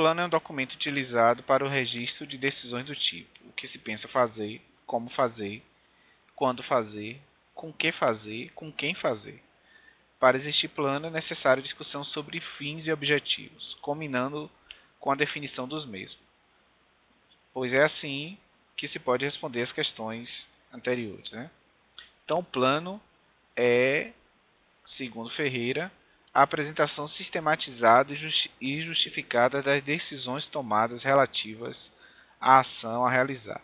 plano é um documento utilizado para o registro de decisões do tipo: o que se pensa fazer, como fazer, quando fazer, com que fazer, com quem fazer. Para existir plano é necessária discussão sobre fins e objetivos, combinando com a definição dos mesmos, pois é assim que se pode responder as questões anteriores, né? Então, o plano é, segundo Ferreira, a apresentação sistematizada e justificada das decisões tomadas relativas à ação a realizar.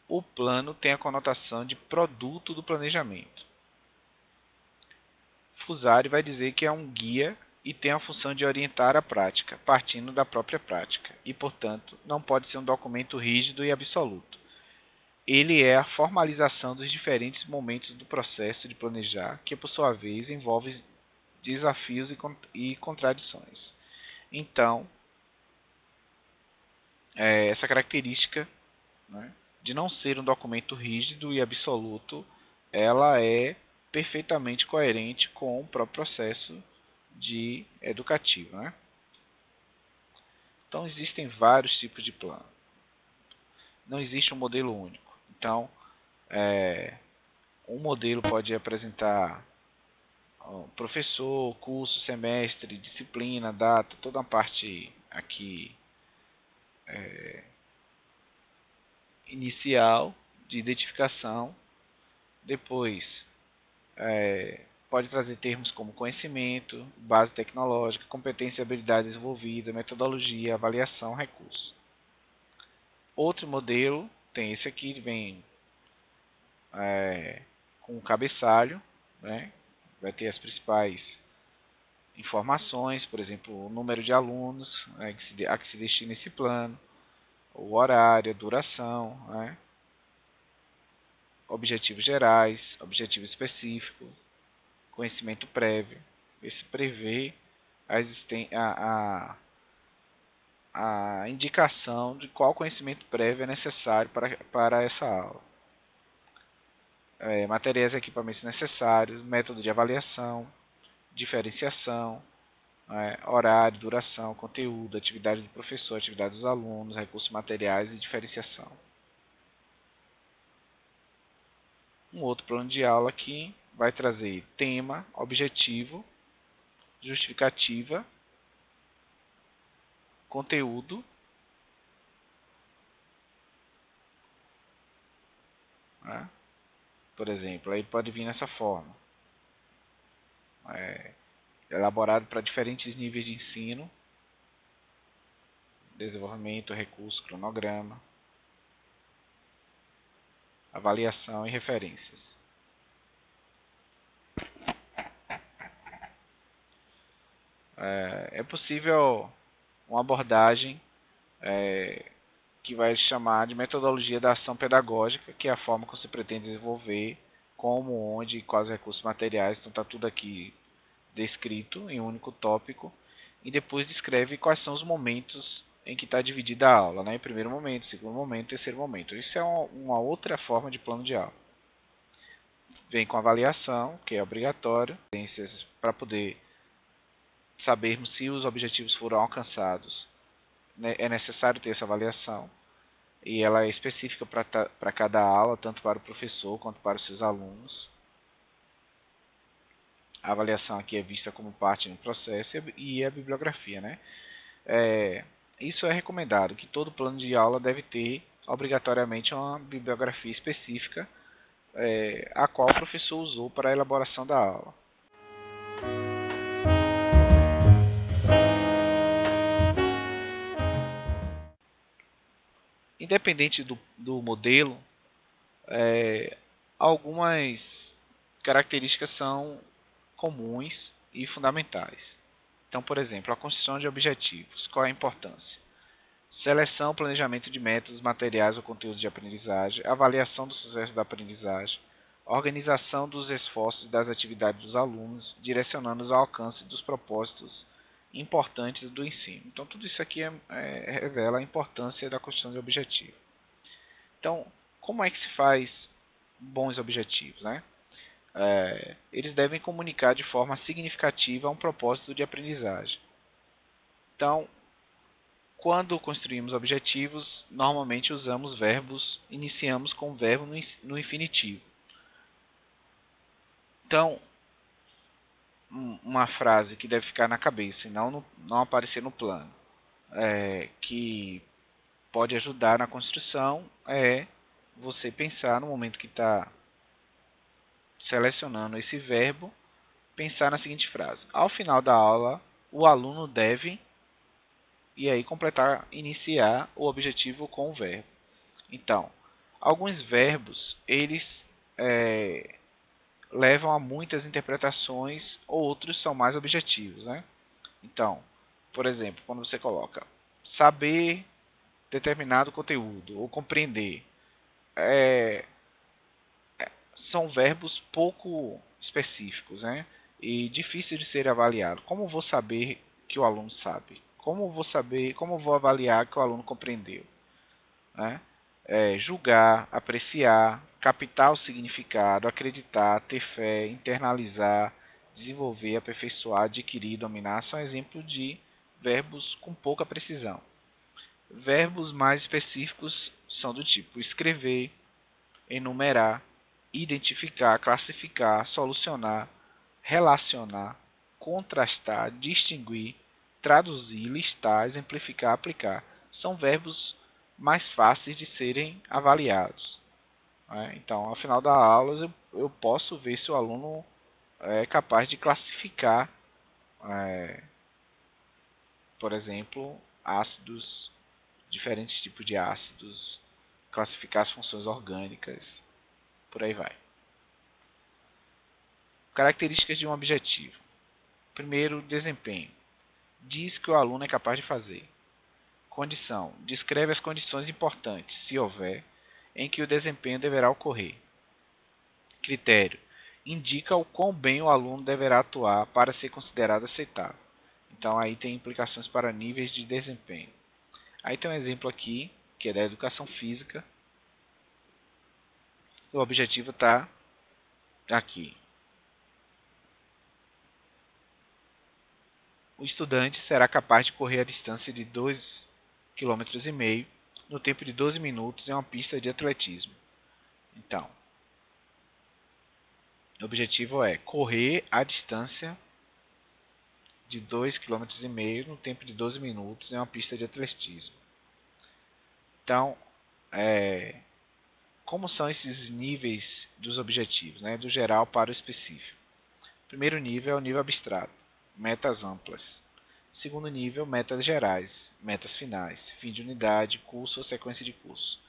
O plano tem a conotação de produto do planejamento. Fusari vai dizer que é um guia e tem a função de orientar a prática, partindo da própria prática, e, portanto, não pode ser um documento rígido e absoluto. Ele é a formalização dos diferentes momentos do processo de planejar, que, por sua vez, envolve desafios e contradições. Então, essa característica, né, de não ser um documento rígido e absoluto, ela é perfeitamente coerente com o próprio processo educativo, né? Então, existem vários tipos de plano. Não existe um modelo único. Então, um modelo pode apresentar professor, curso, semestre, disciplina, data, toda uma parte aqui inicial de identificação. Depois, pode trazer termos como conhecimento, base tecnológica, competência e habilidade desenvolvida, metodologia, avaliação, recurso. Outro modelo tem esse aqui, vem com o cabeçalho, né? Vai ter as principais informações, por exemplo, o número de alunos a que se destina esse plano, o horário, a duração, né? Objetivos gerais, objetivo específico, conhecimento prévio. Esse prevê a indicação de qual conhecimento prévio é necessário para essa aula. Materiais e equipamentos necessários, método de avaliação, diferenciação, horário, duração, conteúdo, atividade do professor, atividade dos alunos, recursos materiais e diferenciação. Um outro plano de aula aqui vai trazer tema, objetivo, justificativa, conteúdo, né? Por exemplo, aí pode vir nessa forma. Elaborado para diferentes níveis de ensino, desenvolvimento, recurso, cronograma, avaliação e referências. É possível uma abordagem que vai chamar de metodologia da ação pedagógica, que é a forma que você pretende desenvolver, como, onde e quais recursos materiais. Então está tudo aqui descrito em um único tópico, e depois descreve quais são os momentos em que está dividida a aula, né? Em primeiro momento, segundo momento, terceiro momento. Isso é uma outra forma de plano de aula. Vem com avaliação, que é obrigatório, para poder sabermos se os objetivos foram alcançados. É necessário ter essa avaliação, e ela é específica para cada aula, tanto para o professor quanto para os seus alunos. A avaliação aqui é vista como parte do processo e a bibliografia, né? Isso é recomendado, que todo plano de aula deve ter obrigatoriamente uma bibliografia específica a qual o professor usou para a elaboração da aula. Independente do modelo, algumas características são comuns e fundamentais. Então, por exemplo, a construção de objetivos. Qual é a importância? Seleção, planejamento de métodos, materiais ou conteúdos de aprendizagem, avaliação do sucesso da aprendizagem, organização dos esforços e das atividades dos alunos, direcionando-os ao alcance dos propósitos importantes do ensino. Então, tudo isso aqui revela a importância da construção de objetivos. Então, como é que se faz bons objetivos, né? Eles devem comunicar de forma significativa um propósito de aprendizagem. Então, Quando construímos objetivos, normalmente usamos verbos, iniciamos com o verbo no infinitivo. Então, uma frase que deve ficar na cabeça e não aparecer no plano, que pode ajudar na construção, é você pensar no momento que está selecionando esse verbo, pensar na seguinte frase: ao final da aula, o aluno deve, e aí completar, iniciar o objetivo com o verbo. Então, alguns verbos, eles levam a muitas interpretações, outros são mais objetivos, né? Então, por exemplo, quando você coloca saber determinado conteúdo ou compreender, são verbos pouco específicos, né? E difíceis de ser avaliado. Como vou saber que o aluno sabe? Como vou avaliar que o aluno compreendeu? Né? Julgar, apreciar, captar o significado, acreditar, ter fé, internalizar, desenvolver, aperfeiçoar, adquirir, dominar, são exemplos de verbos com pouca precisão. Verbos mais específicos são do tipo escrever, enumerar, identificar, classificar, solucionar, relacionar, contrastar, distinguir, traduzir, listar, exemplificar, aplicar. São verbos mais fáceis de serem avaliados. Então, ao final da aula, eu posso ver se o aluno é capaz de classificar, por exemplo, ácidos, diferentes tipos de ácidos, classificar as funções orgânicas, por aí vai. Características de um objetivo. Primeiro, desempenho. Diz que o aluno é capaz de fazer. Condição. Descreve as condições importantes, se houver, em que o desempenho deverá ocorrer. Critério. Indica o quão bem o aluno deverá atuar para ser considerado aceitável. Então, aí tem implicações para níveis de desempenho. Aí tem um exemplo aqui, que é da educação física. O objetivo está aqui. O estudante será capaz de correr a distância de 2,5 km no tempo de 12 minutos em uma pista de atletismo. Então, o objetivo é correr a distância de 2,5 km no tempo de 12 minutos em uma pista de atletismo. Então, como são esses níveis dos objetivos, né? Do geral para o específico? Primeiro nível é o nível abstrato, metas amplas. Segundo nível, metas gerais, metas finais, fim de unidade, curso ou sequência de curso.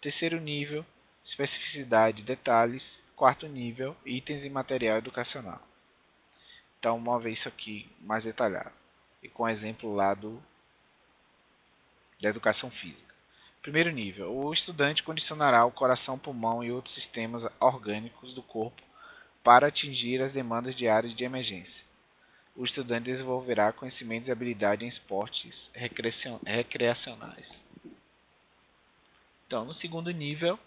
Terceiro nível, especificidade, detalhes. Quarto nível, itens e material educacional. Então, vamos ver isso aqui mais detalhado. E com exemplo lá da educação física. Primeiro nível, o estudante condicionará o coração, pulmão e outros sistemas orgânicos do corpo para atingir as demandas diárias de emergência. O estudante desenvolverá conhecimentos e habilidades em esportes recreacionais. Então, no segundo nível,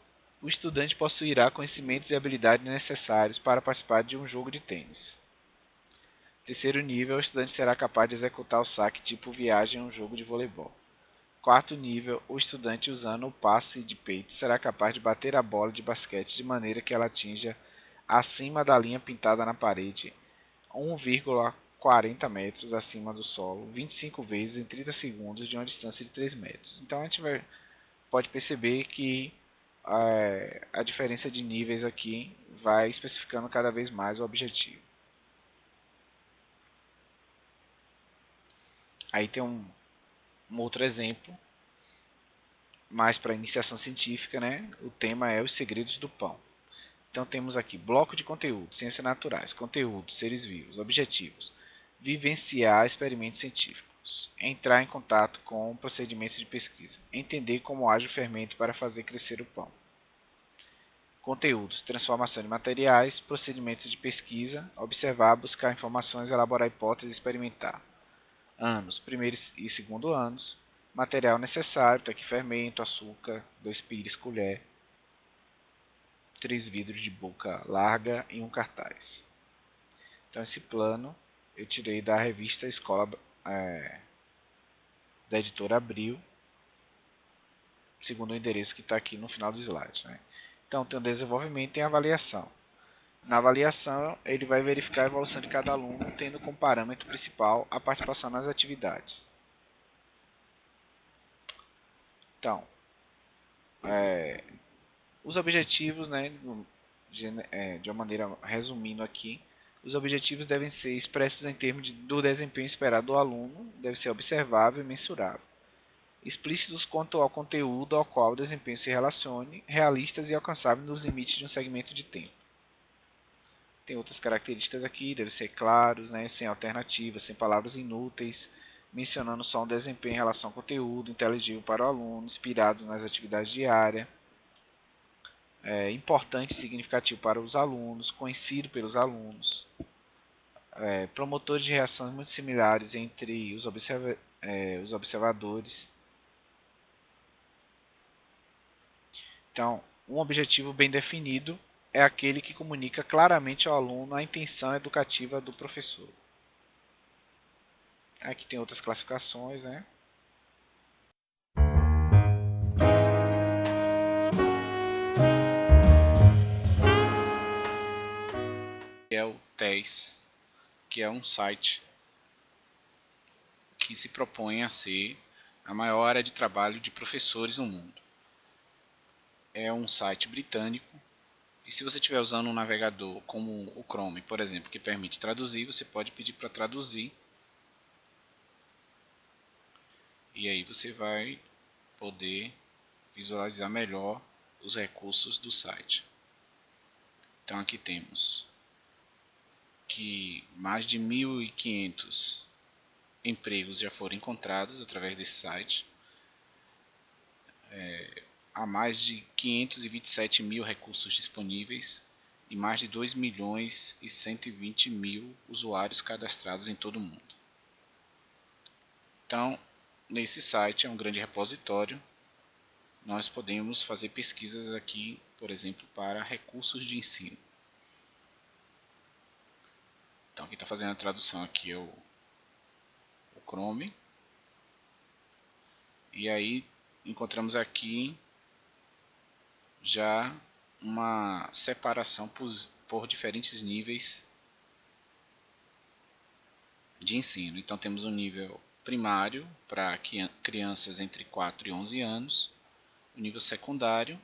o estudante possuirá conhecimentos e habilidades necessários para participar de um jogo de tênis. Terceiro nível, o estudante será capaz de executar o saque tipo viagem em um jogo de voleibol. Quarto nível, o estudante usando o passe de peito será capaz de bater a bola de basquete de maneira que ela atinja acima da linha pintada na parede 1,40 metros acima do solo, 25 vezes em 30 segundos de uma distância de 3 metros. Então a gente pode perceber que a diferença de níveis aqui vai especificando cada vez mais o objetivo. Aí tem um outro exemplo, mais para iniciação científica, né? O tema é os segredos do pão. Então temos aqui bloco de conteúdo, ciências naturais, conteúdo, seres vivos, objetivos, vivenciar experimentos científicos, entrar em contato com procedimentos de pesquisa, entender como age o fermento para fazer crescer o pão. Conteúdos, transformação de materiais, procedimentos de pesquisa, observar, buscar informações, elaborar hipóteses, experimentar. Anos, primeiro e segundo anos, material necessário, tá aqui fermento, açúcar, 2 pires, colher, 3 vidros de boca larga e um cartaz. Então esse plano eu tirei da revista Escola da editora Abril, segundo o endereço que está aqui no final do slide, né? Então tem o desenvolvimento e tem a avaliação. Na avaliação, ele vai verificar a evolução de cada aluno, tendo como parâmetro principal a participação nas atividades. Então, os objetivos, né, de uma maneira resumindo aqui, os objetivos devem ser expressos em termos do desempenho esperado do aluno, deve ser observável e mensurável. Explícitos quanto ao conteúdo ao qual o desempenho se relacione, realistas e alcançáveis nos limites de um segmento de tempo. Tem outras características aqui, devem ser claros, né, sem alternativas, sem palavras inúteis, mencionando só um desempenho em relação ao conteúdo, inteligível para o aluno, inspirado nas atividades diárias, importante e significativo para os alunos, conhecido pelos alunos, promotores de reações muito similares entre os observadores. Então, um objetivo bem definido é aquele que comunica claramente ao aluno a intenção educativa do professor. Aqui tem outras classificações, né? É o TES, que é um site que se propõe a ser a maior área de trabalho de professores no mundo. É um site britânico, e se você estiver usando um navegador como o Chrome, por exemplo, que permite traduzir, você pode pedir para traduzir, e aí você vai poder visualizar melhor os recursos do site. Então aqui temos que mais de 1.500 empregos já foram encontrados através desse site. Há mais de 527 mil recursos disponíveis e mais de 2 milhões e 120 mil usuários cadastrados em todo o mundo. Então, nesse site é um grande repositório. Nós podemos fazer pesquisas aqui, por exemplo, para recursos de ensino. Então, quem está fazendo a tradução aqui é o Chrome. E aí encontramos aqui já uma separação por diferentes níveis de ensino. Então temos o nível primário para crianças entre 4 e 11 anos, o nível secundário,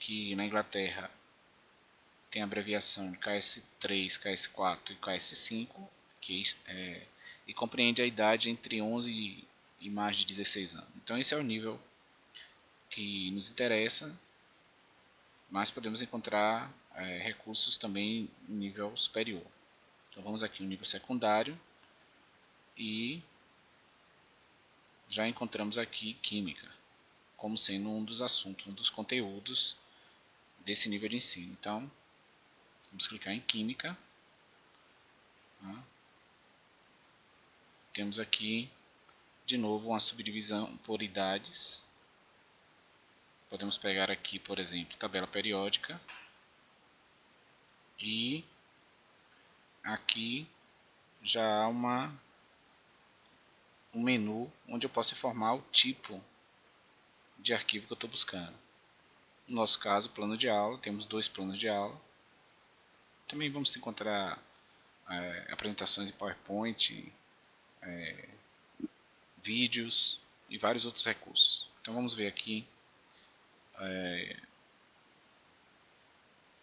que na Inglaterra tem a abreviação de KS3, KS4 e KS5, e compreende a idade entre 11 e mais de 16 anos. Então esse é o nível que nos interessa, mas podemos encontrar recursos também no nível superior. Então vamos aqui no nível secundário e já encontramos aqui química como sendo um dos assuntos, um dos conteúdos desse nível de ensino. Então vamos clicar em química. Temos aqui de novo uma subdivisão por idades. Podemos pegar aqui, por exemplo, tabela periódica, e aqui já há um menu onde eu posso informar o tipo de arquivo que eu estou buscando. No nosso caso, plano de aula, temos 2 planos de aula. Também vamos encontrar apresentações em PowerPoint, vídeos e vários outros recursos. Então vamos ver aqui.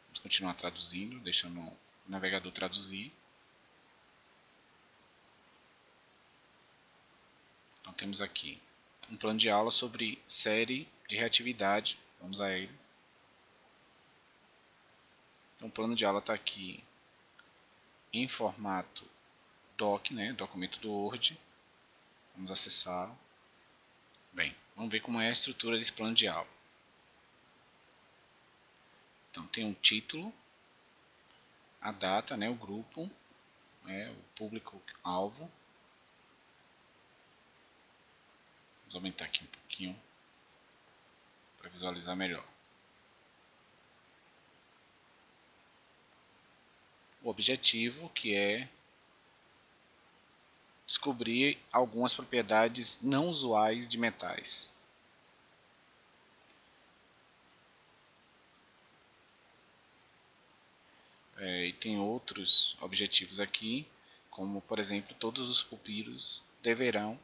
Vamos continuar traduzindo, deixando o navegador traduzir. Então temos aqui um plano de aula sobre série de reatividade. Vamos a ele. Então o plano de aula está aqui em formato doc, né, documento do Word. Vamos acessar. Bem, vamos ver como é a estrutura desse plano de aula. Então tem um título, a data, né, o grupo, o público-alvo. Vamos aumentar aqui um pouquinho para visualizar melhor. O objetivo, que é descobrir algumas propriedades não usuais de metais. E tem outros objetivos aqui, como por exemplo, todos os pupilos deverão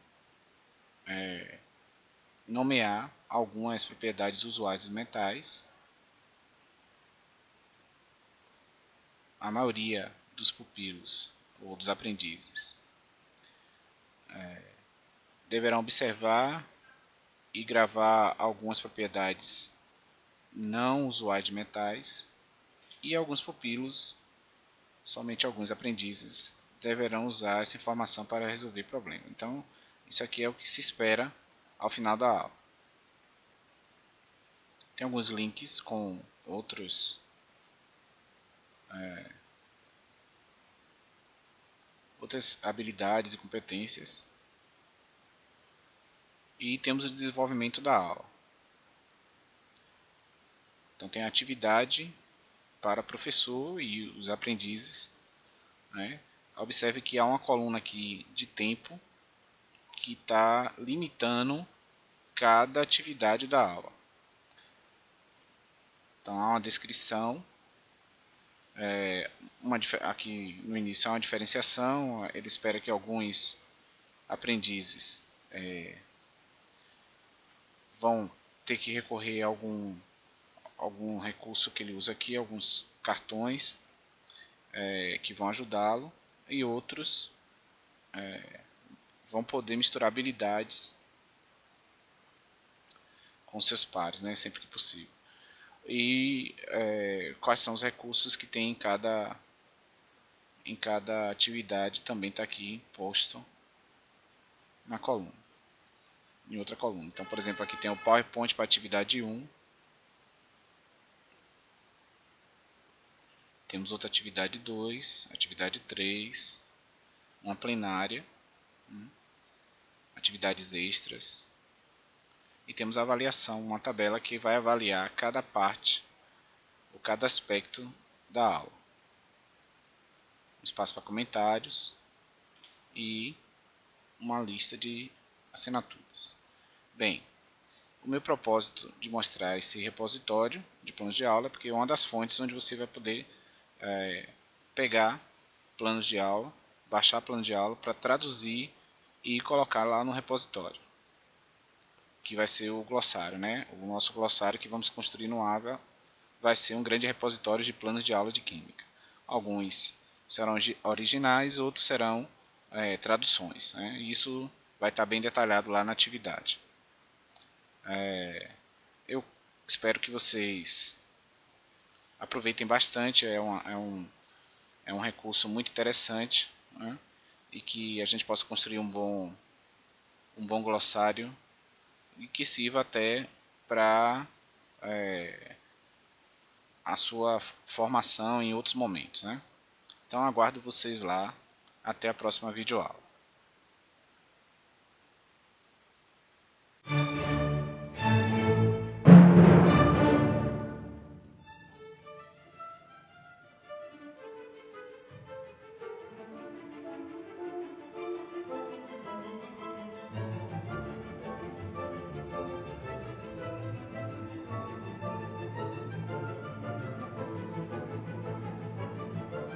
nomear algumas propriedades usuais dos metais. A maioria dos pupilos ou dos aprendizes deverão observar e gravar algumas propriedades não usuais de metais, e alguns pupilos, somente alguns aprendizes, deverão usar essa informação para resolver problemas. Então, isso aqui é o que se espera ao final da aula. Tem alguns links com outras habilidades e competências. E temos o desenvolvimento da aula. Então tem a atividade para professor e os aprendizes. Observe que há uma coluna aqui de tempo que está limitando cada atividade da aula. Então há uma descrição, aqui no início há uma diferenciação. Ele espera que alguns aprendizes vão ter que recorrer a algum recurso que ele usa aqui, alguns cartões que vão ajudá-lo, e outros vão poder misturar habilidades com seus pares, sempre que possível. E quais são os recursos que tem em cada atividade também está aqui posto na coluna, em outra coluna. Então, por exemplo, aqui tem o PowerPoint para atividade 1. Temos outra atividade 2, atividade 3, uma plenária, atividades extras. E temos a avaliação, uma tabela que vai avaliar cada parte ou cada aspecto da aula. Um espaço para comentários e uma lista de assinaturas. Bem, o meu propósito de mostrar esse repositório de planos de aula é porque é uma das fontes onde você vai poder pegar planos de aula, baixar planos de aula para traduzir e colocar lá no repositório, que vai ser o glossário, O nosso glossário que vamos construir no AVA vai ser um grande repositório de planos de aula de Química. Alguns serão originais, outros serão traduções. Isso vai estar bem detalhado lá na atividade. Eu espero que vocês aproveitem bastante. É um recurso muito interessante, e que a gente possa construir um bom glossário e que sirva até para a sua formação em outros momentos. Então aguardo vocês lá. Até a próxima videoaula.